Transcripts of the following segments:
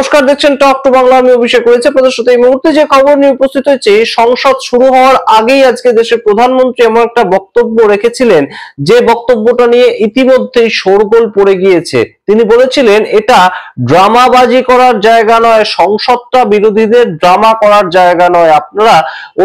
নমস্কার, দেখছেন talk to Bangla. আমি অভিষেক রয়েছে আপনাদের সাথে। এই মুহূর্তে যে খবর নিয়ে উপস্থিত হয়েছে, সংসদ শুরু হওয়ার আগেই আজকে দেশের প্রধানমন্ত্রী এমন একটা বক্তব্য রেখেছিলেন যে বক্তব্যটা নিয়ে ইতিমধ্যেই শোরগোল পড়ে গিয়েছে। তিনি বলেছিলেন এটা ড্রামাবাজি করার জায়গা নয়, সংসদটা বিরোধীদের ড্রামা করার জায়গা নয়। আপনারা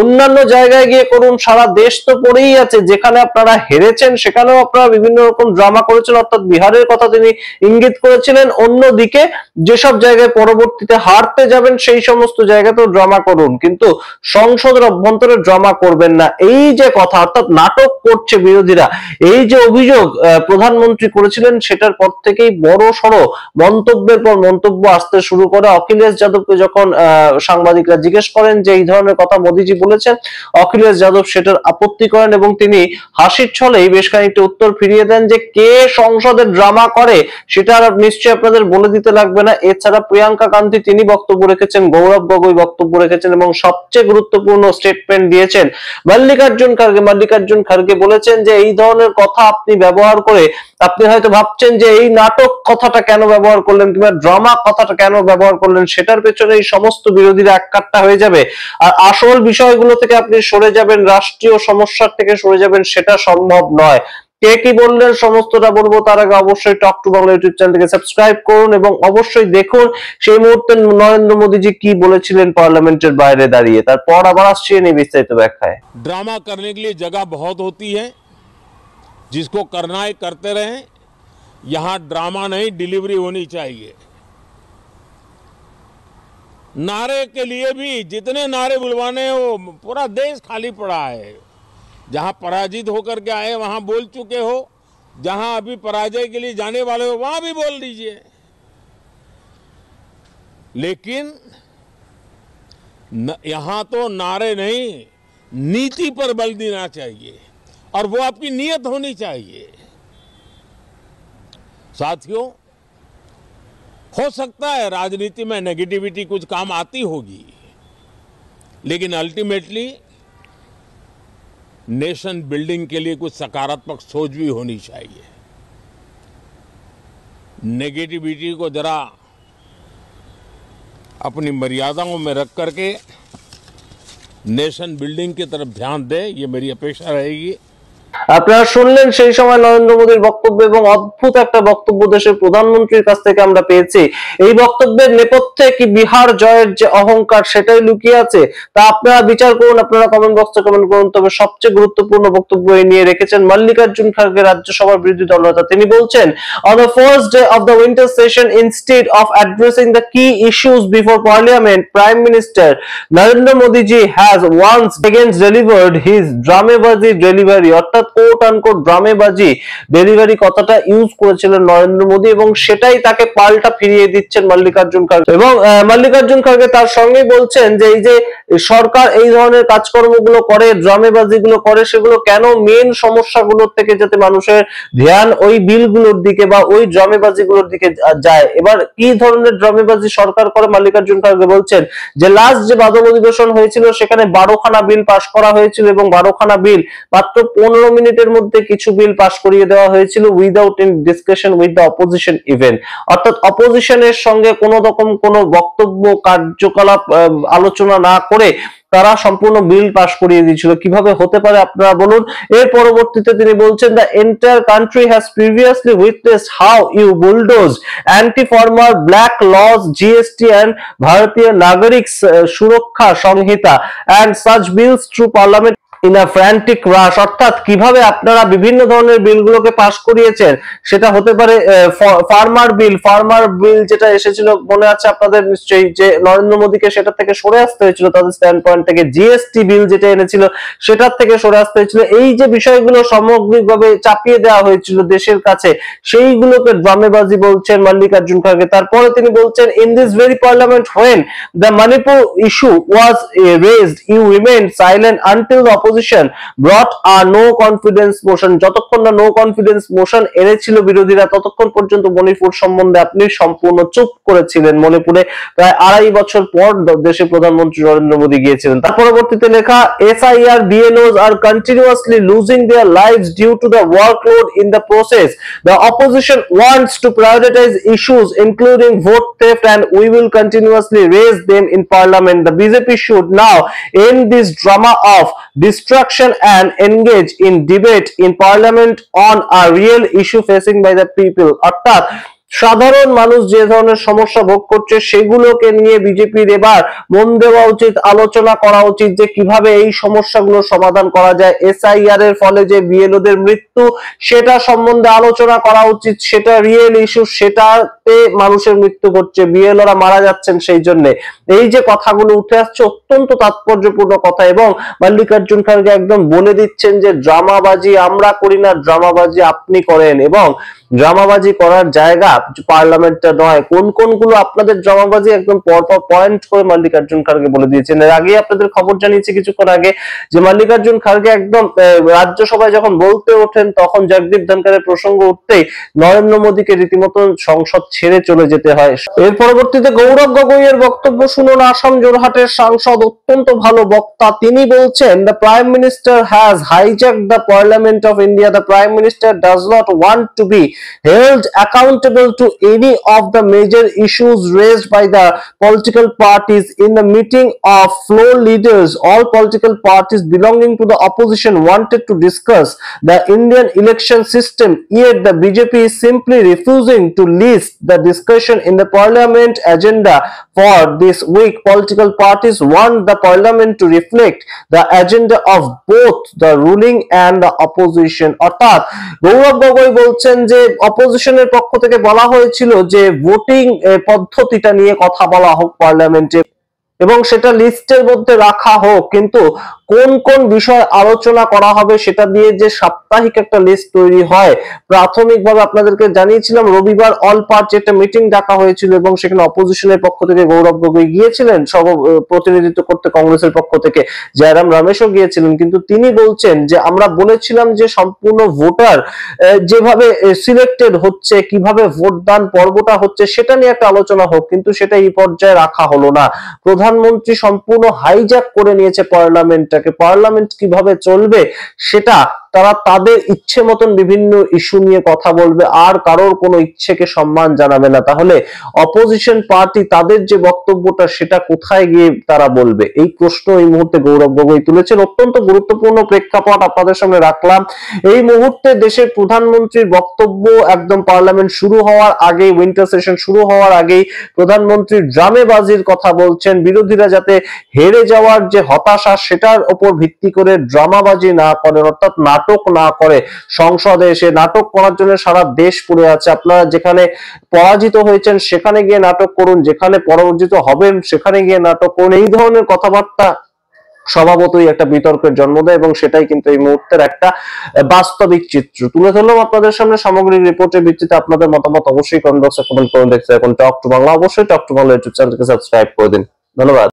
অন্যান্য জায়গায় গিয়ে করুন, সারা দেশ তো পড়েই আছে। যেখানে আপনারা হেরেছেন সেখানেও আপনারা বিভিন্ন রকম ড্রামা করেছেন, অর্থাৎ বিহারের কথা তিনি ইঙ্গিত করেছিলেন। অন্যদিকে যেসব জায়গায় পরবর্তীতে হারতে যাবেন সেই সমস্ত জায়গাতেও ড্রামা করুন, কিন্তু সংসদের অভ্যন্তরে ড্রামা করবেন না। এই যে কথা, অর্থাৎ নাটক করছে বিরোধীরা, এই যে অভিযোগ প্রধানমন্ত্রী করেছিলেন, সেটার পর থেকেই বড় সড় মন্তব্যের পর মন্তব্য আসতে শুরু করে। অখিলেশ যাদবকে যখন সাংবাদিকরা জিজ্ঞেস করেন যে এই ধরনের কথা মোদিজি বলেছেন, অখিলেশ যাদব সেটার আপত্তি করেন এবং তিনি হাসির ছলেই বেশ খানিকটা উত্তর ফিরিয়ে দেন যে কে সংসদে ড্রামা করে সেটা নিশ্চয়ই আপনাদের বলে দিতে লাগবে না। এছাড়া প্রিয়াঙ্কা গান্ধী তিনি বক্তব্য রেখেছেন, গৌরব গগৈ বক্তব্য রেখেছেন এবং সবচেয়ে গুরুত্বপূর্ণ স্টেটমেন্ট দিয়েছেন মল্লিকার্জুন খার্গে। মল্লিকার্জুন খার্গে বলেছেন যে এই ধরনের কথা আপনি ব্যবহার করে আপনি হয়তো ভাবছেন যে এই নাটক কথাটা কেন ব্যবহার করলেন কিংবা ড্রামা কথাটা কেন ব্যবহার করলেন, সেটার পেছনে এই সমস্ত বিরোধীরা এককাট্টা হয়ে যাবে আর আসল বিষয়গুলো থেকে আপনি সরে যাবেন, রাষ্ট্রীয় সমস্যার থেকে সরে যাবেন, সেটা সম্ভব নয়। কে কি বললেন সমস্তটা বলবো, তার আগে অবশ্যই টক টু বাংলা ইউটিউব চ্যানেলকে সাবস্ক্রাইব করুন এবং অবশ্যই দেখুন সেই মুহূর্তে নরেন্দ্র মোদীজি কি বলেছিলেন পার্লামেন্টের বাইরে দাঁড়িয়ে। তারপর আবার আসছি নিয়ে বিস্তারিত ব্যাখ্যায়। ड्रामा करने के लिए जगह बहुत होती है, जिसको करना है करते रहें। यहां ड्रामा नहीं, डिलीवरी होनी चाहिए। नारे के लिए भी जितने नारे बुलवाने हैं वो पूरा देश खाली पड़ा है। जहां पराजित होकर के आए वहां बोल चुके हो, जहां अभी पराजय के लिए जाने वाले हो वहां भी बोल दीजिए, लेकिन यहां तो नारे नहीं, नीति पर बल देना चाहिए और वो आपकी नीयत होनी चाहिए। साथियों, हो सकता है राजनीति में नेगेटिविटी कुछ काम आती होगी, लेकिन अल्टीमेटली नेशन बिल्डिंग के लिए कुछ सकारात्मक सोच भी होनी चाहिए। नेगेटिविटी को जरा अपनी मर्यादाओं में रख करके नेशन बिल्डिंग की तरफ ध्यान दें, ये मेरी अपेक्षा रहेगी। আপনারা শুনলেন সেই সময় নরেন্দ্র মোদীর বক্তব্য এবং অদ্ভুত একটা বক্তব্য দেশের প্রধানমন্ত্রীর কাছ থেকে আমরা পেয়েছি। এই বক্তব্যের নেপথ্যে কি বিহার জয়ের যে অহংকার সেটাই লুকিয়ে আছে, তা আপনারা বিচার করুন, আপনারা কমেন্ট বক্সে কমেন্ট করুন। তবে সবচেয়ে গুরুত্বপূর্ণ বক্তব্য নিয়ে রেখেছেন মল্লিকার্জুন খার্গে, রাজ্যসভার বিরোধী দলনেতা। তিনি বলছেন, on the first day of the winter session, instead of addressing the key issues before parliament, Prime Minister Narendra Modi ji has once again delivered his dramabazi delivery, অর্থাৎ কোট আনকোট ড্রামেবাজি ডেলিভারি কথাটা use করেছিলেন নরেন্দ্র মোদী এবং সেটাই তাকে পাল্টা ফিরিয়ে দিচ্ছেন মল্লিকার্জুন খার্গে। এবং মল্লিকার্জুন খার্গে তার সঙ্গে বলছেন যে এই যে সরকার এই ধরনের কাজকর্মগুলো করে, ড্রামেবাজি গুলো করে, সেগুলো কেন মেন সমস্যাগুলোর থেকে যাতে মানুষের ধ্যান ওই বিলগুলোর দিকে বা ওই ড্রামেবাজি গুলোর দিকে যায়। এবার কি ধরনের ড্রামেবাজি সরকার করে, মল্লিকার্জুন খার্গে বলছেন যে লাস্ট যে বাদল অধিবেশন হয়েছিল সেখানে 12খানা বিল পাশ করা হয়েছিল এবং 12খানা বিল মাত্র 15 মিনিটের মধ্যে কিছু বিল পাশ করিয়ে দেওয়া হয়েছিল without any discussion with the opposition even, অর্থাৎ অপোজিশনের সঙ্গে কোনো রকম কোনো বক্তব্য কার্যকলাপ আলোচনা না করে তারা সম্পূর্ণ বিল পাশ করিয়ে দিয়েছিল। কিভাবে হতে পারে আপনারা বলুন। এর পরবর্তীতে তিনি বলছেন, the entire country has previously witnessed how you bulldoze anti-farmer black laws, GST and Bharatiya Nagarik Surakha Samhita and such bills through parliament in a frantic rush, অর্থাৎ কিভাবে আপনারা বিভিন্ন ধরনের বিলগুলোকে পাশ করিয়েছেন। সেটা হতে পারে ফার্মার বিল যেটা এসেছিল মনে আছে আপনাদের নিশ্চয়ই, যে নরেন্দ্র মোদীকে সেটা থেকে সরে আসতে হয়েছিল তাদের স্ট্যান্ড পয়েন্ট থেকে। জিএসটি বিল যেটা এনেছিল সেটার থেকে সরে আসতে হয়েছিল। এই যে বিষয়গুলো সামগ্রিকভাবে চাপিয়ে দেওয়া হয়েছিল দেশের কাছে, সেইগুলোকে ড্রামেবাজি বলছেন মল্লিকার্জুন খার্গে। তারপরে তিনি বলছেন, in this very parliament when the Manipur issue was raised, you remained silent until the opposition brought a no confidence motion. যতক্ষণ না নো কনফিডেন্স মোশন এনেছিল বিরোধীরা, ততক্ষণ পর্যন্ত মণিপুর সম্বন্ধে আপনি সম্পূর্ণ চুপ করেছিলেন। মণিপুরে প্রায় 2.5 বছর পর দেশের প্রধানমন্ত্রী নরেন্দ্র মোদী গিয়েছিলেন। তার পরবর্তীতে লেখা, SIR BLOs are continuously losing their lives due to the workload in the process. The opposition wants to prioritize issues including vote theft and we will continuously raise them in parliament. The BJP should now end this drama of destruction and engage in debate in parliament on a real issue facing by the people. অর্থাৎ সাধারণ মানুষ যে ধরনের সমস্যা ভোগ করছে সেগুলোকে নিয়ে বিজেপির এবার মন দেওয়া উচিত, আলোচনা করা উচিত যে কিভাবে এই সমস্যাগুলো সমাধান করা যায়। SIR এর ফলে যে বিএলওদের মৃত্যু সেটা সম্বন্ধে আলোচনা করা উচিত, সেটা রিয়েল ইস্যু, সেটাতে মানুষের মৃত্যু ঘটছে, বিএলওরা মারা যাচ্ছেন। সেই জন্য এই যে কথাগুলো উঠে আসছে অত্যন্ত তাৎপর্যপূর্ণ কথা, এবং মল্লিকার্জুন খাড়গে একদম বলে দিচ্ছেন যে ড্রামাবাজি আমরা করি না, ড্রামাবাজি আপনি করেন, এবং ড্রামাবাজি করার জায়গা পার্লামেন্টটা নয়। কোন কোনগুলো আপনাদের ড্রামাবাজি একদম পরপর পয়েন্ট করে মল্লিকার্জুন খাড়গে বলে দিয়েছেন। এর আগে আপনাদের খবর জানিয়েছি কিছুক্ষণ আগে যে মল্লিকার্জুন খাড়গে একদম রাজ্যসভায় যখন বলতে ওঠেন তখন জগদীপ ধনখড়ের প্রসঙ্গ উঠতেই নরেন্দ্র মোদীকে রীতিমতো সংসদ ছেড়ে চলে যেতে হয়। এর পরবর্তীতে গৌরব গগৈয়ের বক্তব্য শুনুন। আসাম জোরহাটের সাংসদ, অত্যন্ত ভালো বক্তা। তিনি বলছেন, the prime minister has hijacked the parliament of India. The prime minister does not want to be held accountable to any of the major issues raised by the political parties in the meeting of floor leaders. All political parties belonging to the opposition wanted to discuss the Indian election system, yet the BJP is simply refusing to list the discussion in the parliament agenda for this week. Political parties want the parliament to reflect the agenda of both the ruling and the opposition. অর্থাৎ গৌরব গগৈ বলছেন যে অপোজিশনের পক্ষ থেকে বলা হয়েছিল যে voting পদ্ধতিটা নিয়ে কথা বলা হোক পার্লামেন্টে এবং সেটা লিস্টের মধ্যে রাখা হোক, কিন্তু কোন কোন বিষয় আলোচনা করা হবে সেটা দিয়ে যে সাপ্তাহিক একটা লিস্ট তৈরি হয়। প্রাথমিকভাবে আপনাদেরকে জানিয়েছিলাম রবিবার অল পার্টি একটা মিটিং ডাকা হয়েছিল এবং সেখানে অপোজিশনের পক্ষ থেকে গৌরব গগৈ গিয়েছিলেন, সব প্রতিনিধিত্ব করতে কংগ্রেসের পক্ষ থেকে জয়রাম রমেশও গিয়েছিলেন। কিন্তু তিনি বলছেন যে আমরা বলেছিলাম যে সম্পূর্ণ ভোটার যেভাবে সিলেক্টেড হচ্ছে, কিভাবে ভোটদান পর্বটা হচ্ছে সেটা নিয়ে একটা আলোচনা হোক, কিন্তু সেটা এই পর্যায়ে রাখা হলো না। প্রধানমন্ত্রী সম্পূর্ণ হাইজ্যাক করে নিয়েছে পার্লামেন্টটাকে। পার্লামেন্ট কিভাবে চলবে সেটা তারা তাদের ইচ্ছে মতন বিভিন্ন ইস্যু নিয়ে কথা বলবে, আর কারোর কোনো ইচ্ছেকে সম্মান জানাবে না। তাহলে অপোজিশন পার্টি তাদের যে বক্তব্যটা সেটা কোথায় গিয়ে তারা বলবে? এই প্রশ্ন এই মুহূর্তে গৌরব গগৈ তুলেছেন। অত্যন্ত গুরুত্বপূর্ণ প্রেক্ষাপট আপনাদের সামনে রাখলাম। এই মুহূর্তে দেশের প্রধানমন্ত্রীর বক্তব্য একদম পার্লামেন্ট শুরু হওয়ার আগেই, উইন্টার সেশন শুরু হওয়ার আগেই প্রধানমন্ত্রী ড্রামেবাজির কথা বলছেন। বিরোধীরা যাতে হেরে যাওয়ার যে হতাশা সেটার উপর ভিত্তি করে ড্রামাবাজি না করেন, অর্থাৎ নাটক না করে। সংসদে এসে নাটক করার জন্য সারা দেশ পড়ে আছে। আপনারা যেখানে পরাজিত হয়েছেন সেখানে গিয়ে নাটক করুন, যেখানে পরাজিত হবেন সেখানে গিয়ে নাটক করুন। এই ধরনের কথাবার্তা স্বভাবতই একটা বিতর্কের জন্ম দেয় এবং সেটাই কিন্তু এই মুহূর্তের একটা বাস্তবিক চিত্র তুলে ধরলাম আপনাদের সামনে। সামগ্রিক রিপোর্টের ভিত্তিতে আপনাদের মতামত অবশ্যই কমেন্ট বক্সে কমেন্ট করে দেখতে। এখন টক টু বাংলা, অবশ্যই টক টু বাংলা ইউটিউব চ্যানেলকে সাবস্ক্রাইব করে দিন। ধন্যবাদ।